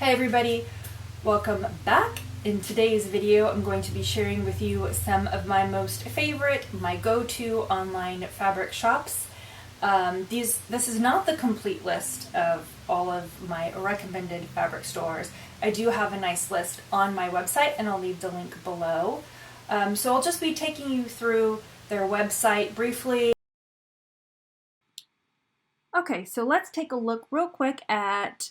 Hey everybody, welcome back. In today's video, I'm going to be sharing with you some of my most favorite, my go-to online fabric shops. This is not the complete list of all of my recommended fabric stores. I do have a nice list on my website and I'll leave the link below. So I'll just be taking you through their website briefly. Okay, so let's take a look real quick at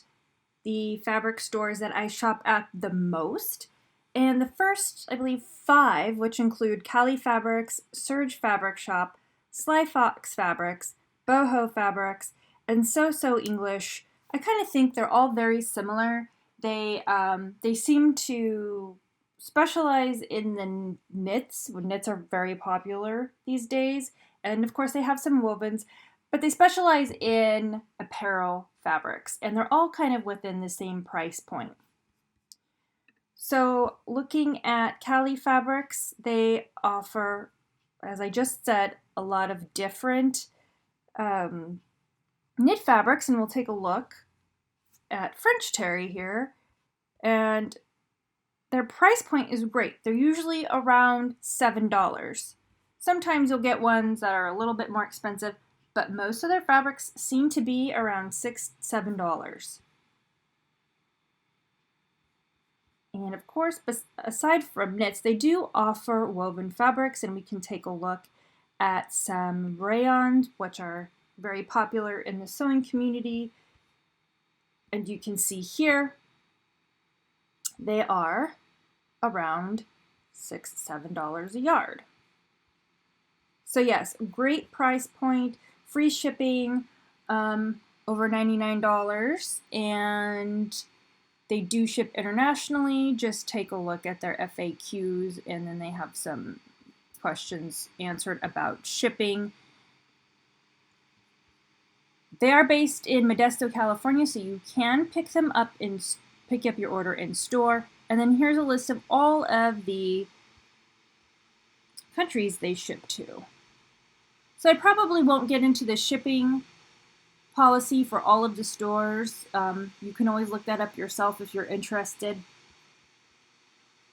the fabric stores that I shop at the most. And the first, I believe, 5, which include Cali Fabrics, Surge Fabric Shop, Sly Fox Fabrics, Boho Fabrics, and Soso English. I kind of think they're all very similar. They seem to specialize in the knits. Knits are very popular these days, and of course they have some wovens, but they specialize in apparel fabrics, and they're all kind of within the same price point. So looking at Cali Fabrics, they offer, as I just said, a lot of different knit fabrics, and we'll take a look at French terry here, and their price point is great. They're usually around $7. Sometimes you'll get ones that are a little bit more expensive, but most of their fabrics seem to be around $6, $7. And of course, aside from knits, they do offer woven fabrics, and we can take a look at some rayons, which are very popular in the sewing community. And you can see here, they are around $6, $7 a yard. So yes, great price point, free shipping, over $99, and they do ship internationally. Just take a look at their FAQs, and then they have some questions answered about shipping. They are based in Modesto, California, so you can pick up your order in store. And then here's a list of all of the countries they ship to. So I probably won't get into the shipping policy for all of the stores. You can always look that up yourself if you're interested.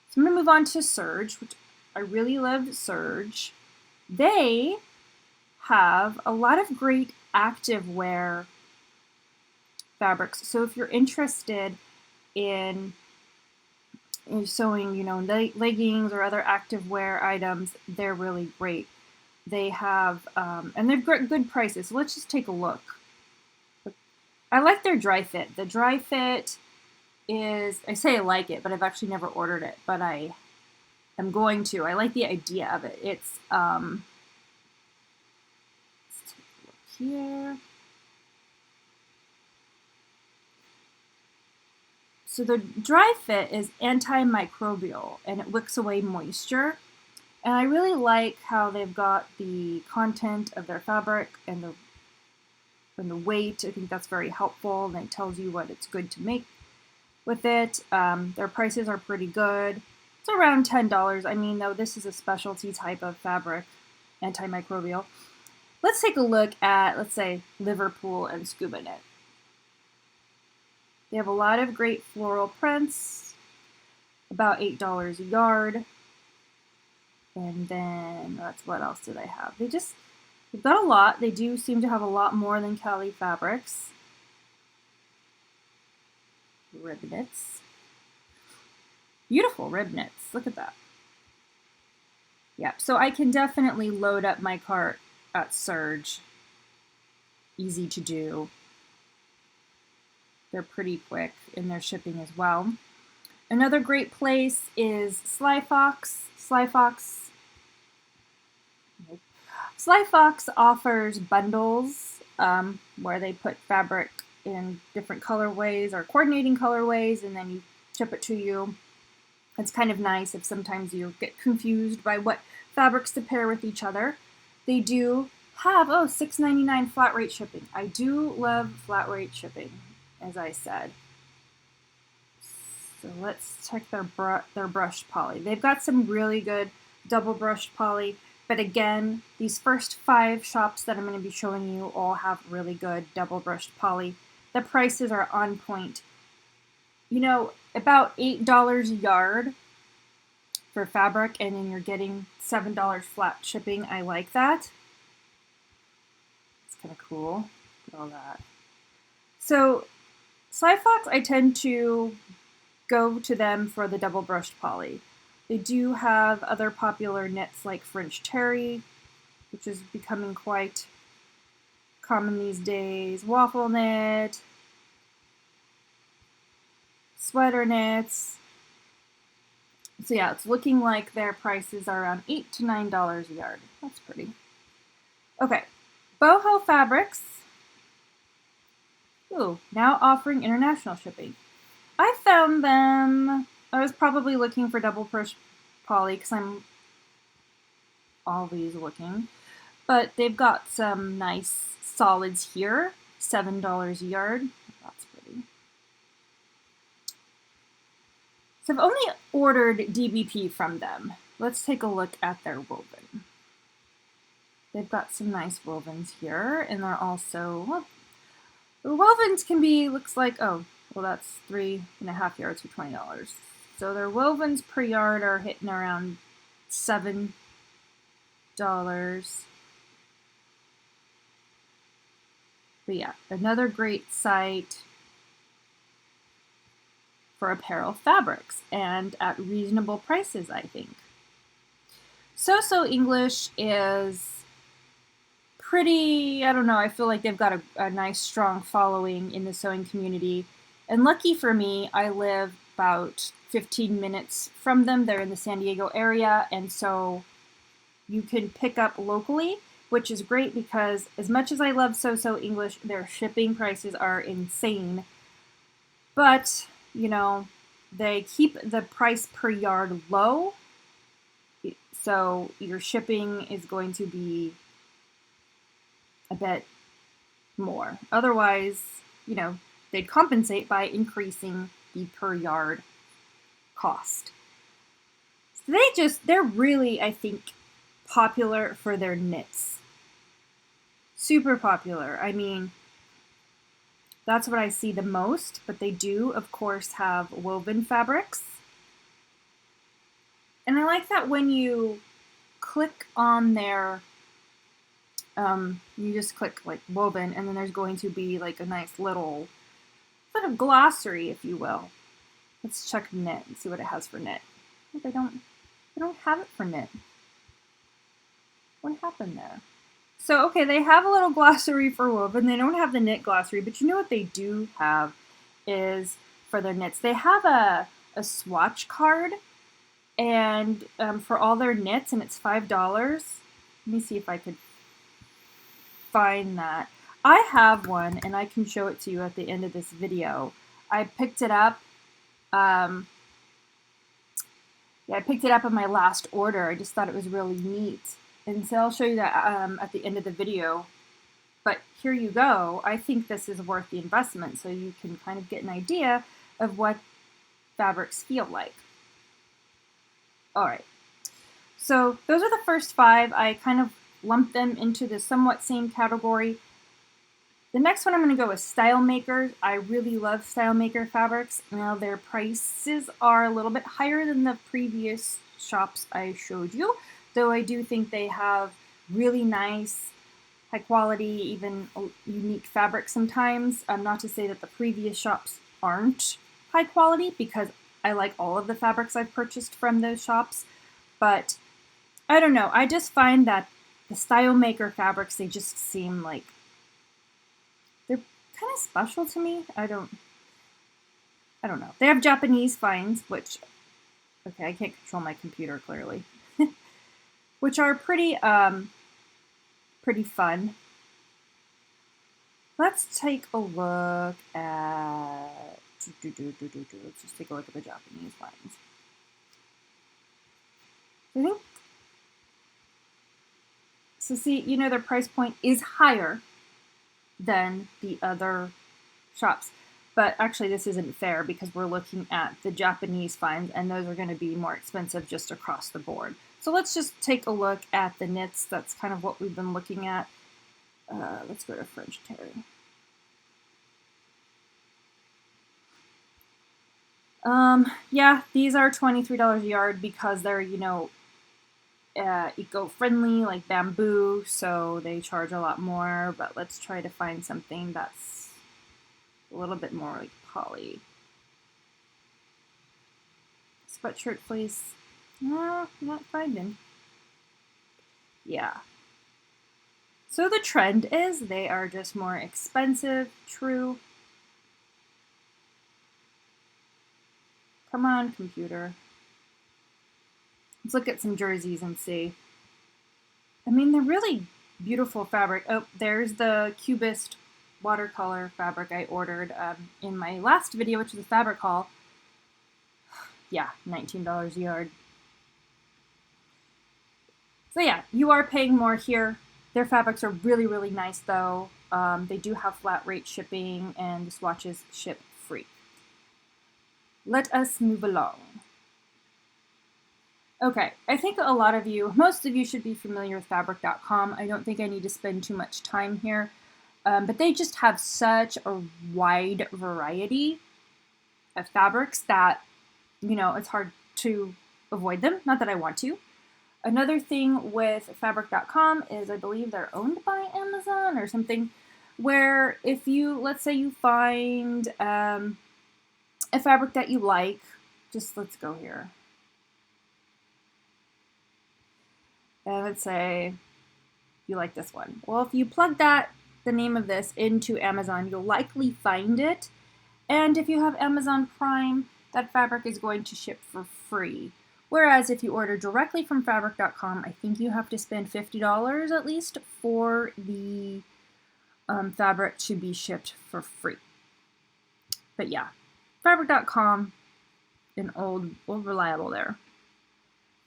So I'm going to move on to Surge, which I really love Surge. They have a lot of great activewear fabrics. So if you're interested in sewing, leggings or other activewear items, they're really great. They have, and they've got good prices. So let's just take a look. I like their dry fit. The dry fit is, I say I like it, but I've actually never ordered it, but I am going to. I like the idea of it. It's, let's take a look here. So the dry fit is antimicrobial, and it wicks away moisture. And I really like how they've got the content of their fabric and the weight. I think that's very helpful, and it tells you what it's good to make with it. Their prices are pretty good. It's around $10. I mean, though, this is a specialty type of fabric, antimicrobial. Let's take a look at, let's say, Liverpool and Scuba Knit. They have a lot of great floral prints, about $8 a yard. And then, what else do they have? They've got a lot. They do seem to have a lot more than Cali Fabrics. Rib knits. Beautiful rib knits. Look at that. Yeah, so I can definitely load up my cart at Surge. Easy to do. They're pretty quick in their shipping as well. Another great place is Sly Fox. Sly Fox offers bundles where they put fabric in different colorways or coordinating colorways, and then you ship it to you. It's kind of nice if sometimes you get confused by what fabrics to pair with each other. They do have, $6.99 flat rate shipping. I do love flat rate shipping, as I said. So let's check their brushed poly. They've got some really good double brushed poly, but again, these first 5 shops that I'm going to be showing you all have really good double brushed poly. The prices are on point. you know, about $8 a yard for fabric, and then you're getting $7 flat shipping. I like that. It's kind of cool. Look at all that. So Slifox, I tend to go to them for the double brushed poly. They do have other popular knits like French terry, which is becoming quite common these days, waffle knit, sweater knits. So yeah, it's looking like their prices are around $8 to $9 a yard. That's pretty. Okay, Boho Fabrics. Ooh, now offering international shipping. I found them, I was probably looking for double push poly because I'm always looking, but they've got some nice solids here, $7 a yard. That's pretty. So I've only ordered DBP from them. Let's take a look at their woven. They've got some nice wovens here, and they're also, well, the wovens can be, looks like, oh, well, that's 3.5 yards for $20. So their wovens per yard are hitting around $7. But yeah, another great site for apparel fabrics and at reasonable prices, I think. Soso English is pretty, I don't know, I feel like they've got a nice strong following in the sewing community. And lucky for me, I live about 15 minutes from them. They're in the San Diego area, and so you can pick up locally, which is great because as much as I love Soso English, their shipping prices are insane. But, you know, they keep the price per yard low, so your shipping is going to be a bit more. Otherwise, you know, they'd compensate by increasing the per yard cost. So they're really, I think, popular for their knits. Super popular. I mean, that's what I see the most, but they do, of course, have woven fabrics. And I like that when you click on their, you just click like woven, and then there's going to be like a nice little sort of glossary, if you will. Let's check knit and see what it has for knit. They don't have it for knit. What happened there? So, okay, they have a little glossary for woven. They don't have the knit glossary, but you know what they do have is for their knits. They have a swatch card, and for all their knits, and it's $5. Let me see if I could find that. I have one, and I can show it to you at the end of this video. I picked it up. Yeah, I picked it up in my last order. I just thought it was really neat. And so I'll show you that at the end of the video. But here you go. I think this is worth the investment, so you can kind of get an idea of what fabrics feel like. All right. So those are the first 5. I kind of lumped them into the somewhat same category. The next one I'm going to go with Style Makers. I really love Style Maker fabrics. Now their prices are a little bit higher than the previous shops I showed you, though I do think they have really nice, high quality, even unique fabrics sometimes. Not to say that the previous shops aren't high quality, because I like all of the fabrics I've purchased from those shops, but I don't know. I just find that the Style Maker fabrics, they just seem like they're kind of special to me. I don't know. They have Japanese finds, which, okay, I can't control my computer clearly, which are pretty fun. Let's take a look at, let's just take a look at the Japanese finds. I think, so see, you know, their price point is higher than the other shops. But actually this isn't fair because we're looking at the Japanese finds, and those are going to be more expensive just across the board. So let's just take a look at the knits. That's kind of what we've been looking at. Let's go to French terry. Yeah, these are $23 a yard because they're, you know, eco-friendly, like bamboo, so they charge a lot more, but let's try to find something that's a little bit more like poly. Sweatshirt fleece. No, not finding. Yeah. So the trend is they are just more expensive, true. Come on, computer. Let's look at some jerseys and see. I mean, they're really beautiful fabric. Oh, there's the Cubist watercolor fabric I ordered in my last video, which is a fabric haul. Yeah, $19 a yard. So yeah, you are paying more here. Their fabrics are really, really nice though. They do have flat rate shipping and the swatches ship free. Let us move along. Okay, I think a lot of you, most of you should be familiar with Fabric.com. I don't think I need to spend too much time here, but they just have such a wide variety of fabrics that, you know, it's hard to avoid them. Not that I want to. Another thing with Fabric.com is I believe they're owned by Amazon or something, where if you, let's say you find a fabric that you like, just let's go here. And let's say you like this one. Well, if you plug the name of this into Amazon, you'll likely find it. And if you have Amazon Prime, that fabric is going to ship for free. Whereas if you order directly from Fabric.com, I think you have to spend $50 at least for the fabric to be shipped for free. But yeah, Fabric.com, an old reliable there.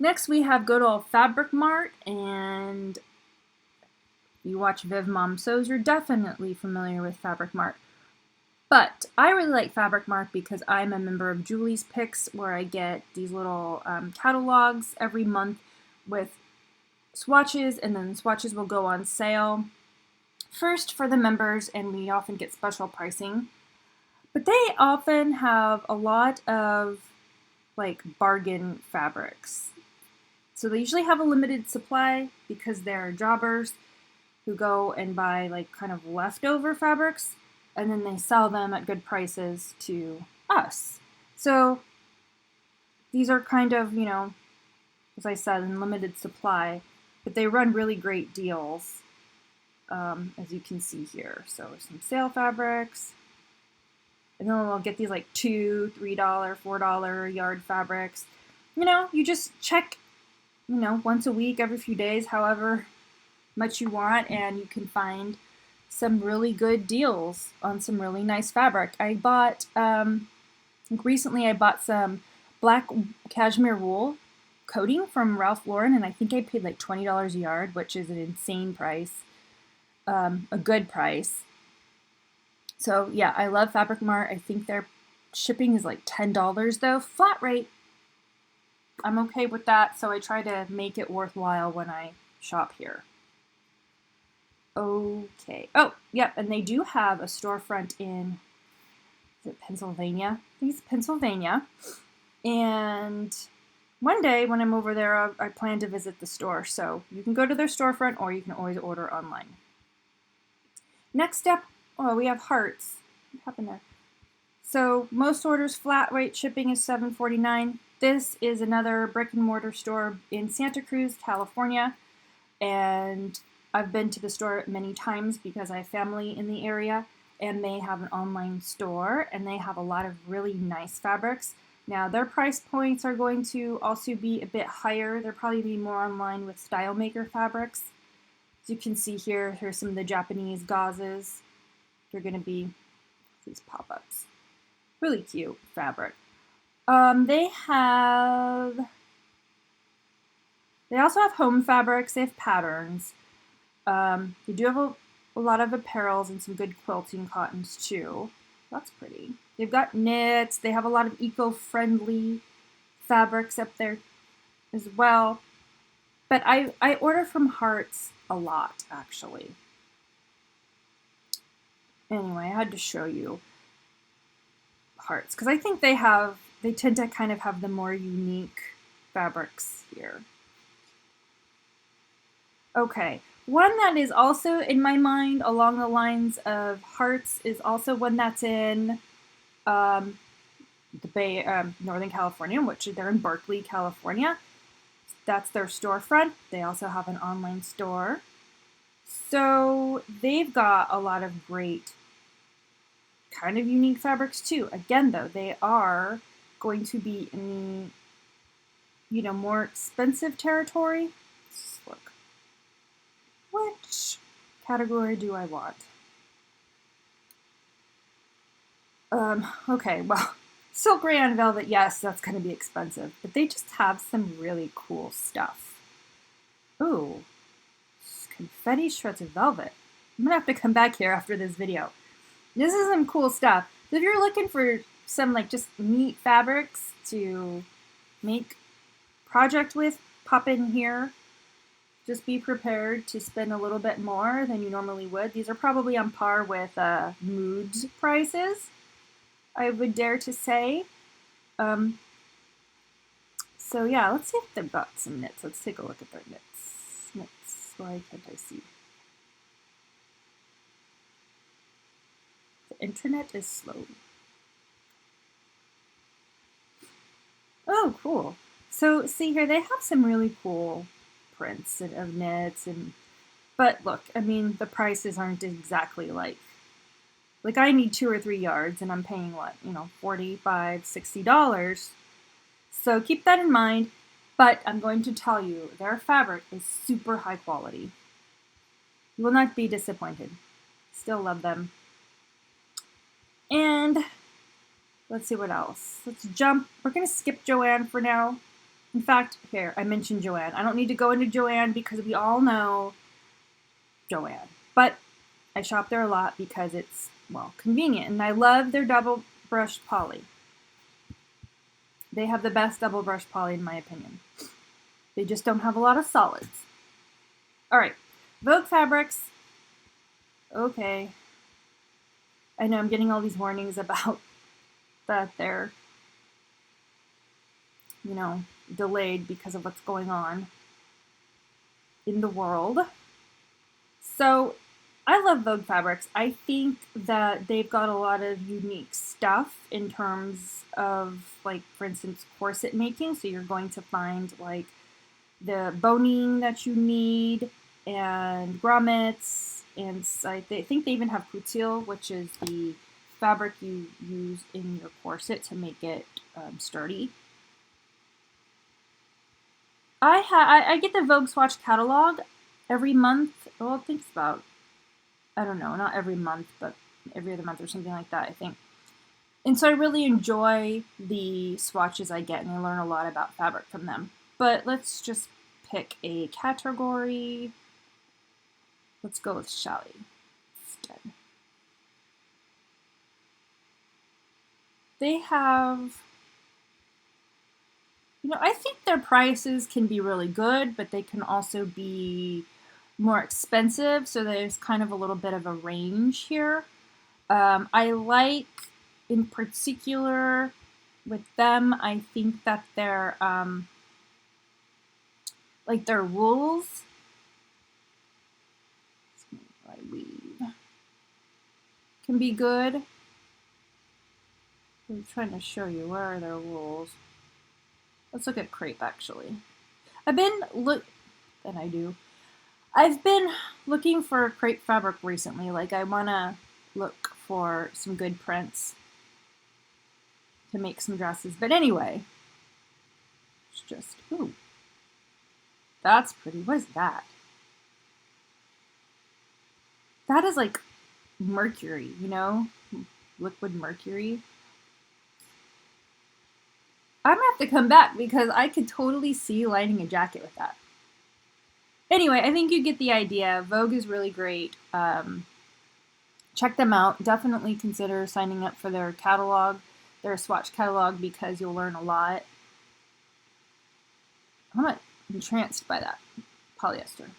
Next, we have good old Fabric Mart, and if you watch Viv Mom Sews, you're definitely familiar with Fabric Mart. But I really like Fabric Mart because I'm a member of Julie's Picks, where I get these little catalogs every month with swatches, and then swatches will go on sale first for the members, and we often get special pricing. But they often have a lot of like bargain fabrics. So they usually have a limited supply because they're jobbers who go and buy like kind of leftover fabrics, and then they sell them at good prices to us. So these are kind of, you know, as I said, in limited supply, but they run really great deals, as you can see here. So some sale fabrics, and then we'll get these like $2, $3, $4 yard fabrics. You know, you just check, you know, once a week, every few days, however much you want, and you can find some really good deals on some really nice fabric. I bought, recently I bought some black cashmere wool coating from Ralph Lauren, and I think I paid like $20 a yard, which is an insane price, a good price. So yeah, I love Fabric Mart. I think their shipping is like $10 though, flat rate. I'm okay with that, so I try to make it worthwhile when I shop here. Okay. Oh, yep, and they do have a storefront in, is it Pennsylvania? I think it's Pennsylvania. And one day when I'm over there, I plan to visit the store. So you can go to their storefront or you can always order online. Next step, oh, we have hearts. What happened there? So most orders flat rate shipping is $7.49. This is another brick and mortar store in Santa Cruz, California, and I've been to the store many times because I have family in the area, and they have an online store, and they have a lot of really nice fabrics. Now their price points are going to also be a bit higher. They'll probably be more in line with Style Maker fabrics. As you can see here, here's some of the Japanese gauzes. They're going to be these pop-ups. Really cute fabric. They also have home fabrics. They have patterns. They do have a lot of apparels and some good quilting cottons too. That's pretty. They've got knits. They have a lot of eco-friendly fabrics up there as well. But I order from Hearts a lot, actually. Anyway, I had to show you Hearts because I think they have they tend to kind of have the more unique fabrics here. Okay, one that is also in my mind along the lines of hearts is also one that's in the Bay, Northern California, which they're in Berkeley, California. That's their storefront. They also have an online store. So they've got a lot of great kind of unique fabrics too. Again, though, they are going to be in the, more expensive territory. Let's just look. Which category do I want? Okay, well, silk rayon velvet, yes, that's going to be expensive, but they just have some really cool stuff. Ooh, confetti shreds of velvet. I'm gonna have to come back here after this video. This is some cool stuff. So if you're looking for some like just neat fabrics to make project with, pop in here. Just be prepared to spend a little bit more than you normally would. These are probably on par with Moods prices, I would dare to say. So yeah, let's see if they've got some knits. Let's take a look at their knits. Why can't I see? The internet is slow. Oh, cool. So see here, they have some really cool prints of knits, but look, I mean, the prices aren't exactly like I need 2 or 3 yards and I'm paying what, $45, $60. So keep that in mind, but I'm going to tell you, their fabric is super high quality. You will not be disappointed. Still love them. And let's see what else. Let's jump. We're going to skip Joanne for now. In fact, here, I mentioned Joanne. I don't need to go into Joanne because we all know Joanne. But I shop there a lot because it's, well, convenient. And I love their double brushed poly. They have the best double brush poly in my opinion. They just don't have a lot of solids. All right, Vogue Fabrics. Okay. I know I'm getting all these warnings about that they're, delayed because of what's going on in the world. So I love Vogue Fabrics. I think that they've got a lot of unique stuff in terms of, like, for instance, corset making. So you're going to find, like, the boning that you need and grommets. And I think they even have coutil, which is the fabric you use in your corset to make it sturdy. I get the Vogue Swatch catalog every month. Well, it thinks about, I don't know, not every month, but every other month or something like that, I think. And so I really enjoy the swatches I get, and I learn a lot about fabric from them. But let's just pick a category. Let's go with Shelley instead. They have, I think their prices can be really good, but they can also be more expensive. So there's kind of a little bit of a range here. I like, in particular, with them, I think that their their rules. I weave can be good. I'm trying to show you where are their rules. Let's look at crepe actually. I've been looking for crepe fabric recently. Like I want to look for some good prints to make some dresses. But anyway, it's just, ooh, that's pretty. What is that? That is like mercury, liquid mercury. I'm gonna have to come back because I could totally see lining a jacket with that. Anyway, I think you get the idea. Vogue is really great. Check them out. Definitely consider signing up for their catalog, their swatch catalog, because you'll learn a lot. I'm entranced by that polyester.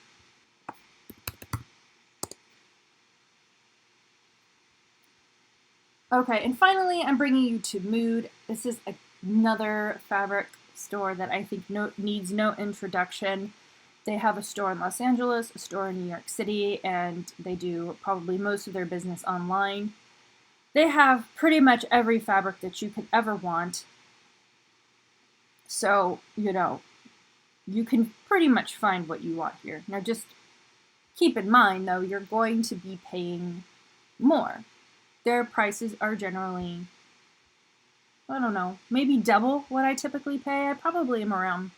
Okay, and finally, I'm bringing you to Mood. This is another fabric store that I think needs no introduction. They have a store in Los Angeles, a store in New York City, and they do probably most of their business online. They have pretty much every fabric that you could ever want. So, you know, you can pretty much find what you want here. Now just keep in mind though, you're going to be paying more. Their prices are generally, I don't know, maybe double what I typically pay. I probably am around,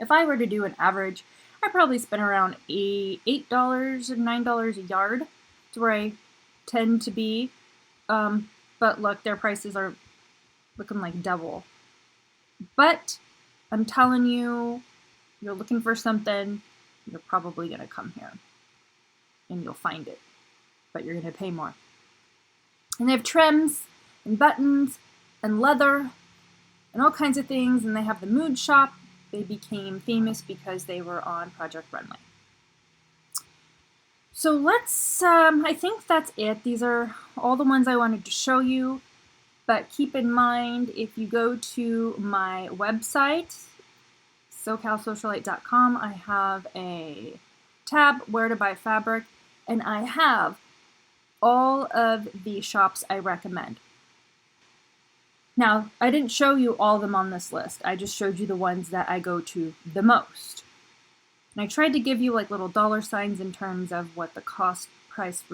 if I were to do an average, I probably spend around $8 and $9 a yard. That's where I tend to be. But look, their prices are looking like double. But I'm telling you, you're looking for something, you're probably going to come here and you'll find it, but you're going to pay more. And they have trims and buttons and leather and all kinds of things. And they have the Mood Shop. They became famous because they were on Project Runway. So let's, I think that's it. These are all the ones I wanted to show you. But keep in mind, if you go to my website, SoCalSocialite.com, I have a tab, Where to Buy Fabric, and I have all of the shops I recommend. Now, I didn't show you all of them on this list. I just showed you the ones that I go to the most. And I tried to give you like little dollar signs in terms of what the cost price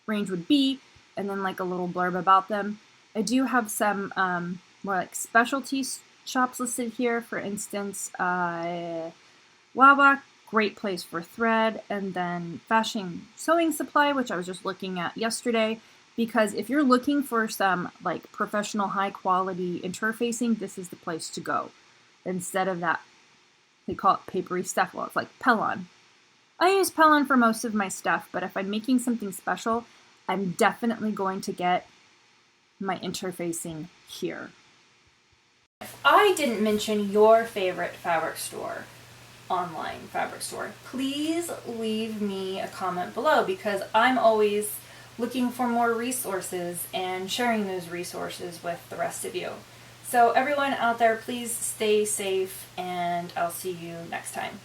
range would be, and then like a little blurb about them. I do have some more like specialty shops listed here. For instance, Wawa, great place for thread, and then Fashion Sewing Supply, which I was just looking at yesterday, because if you're looking for some like professional high quality interfacing, this is the place to go. Instead of that, they call it papery stuff. Well, it's like Pellon. I use Pellon for most of my stuff, but if I'm making something special, I'm definitely going to get my interfacing here. If I didn't mention your favorite fabric store, online fabric store, please leave me a comment below, because I'm always looking for more resources and sharing those resources with the rest of you. So everyone out there, please stay safe, and I'll see you next time.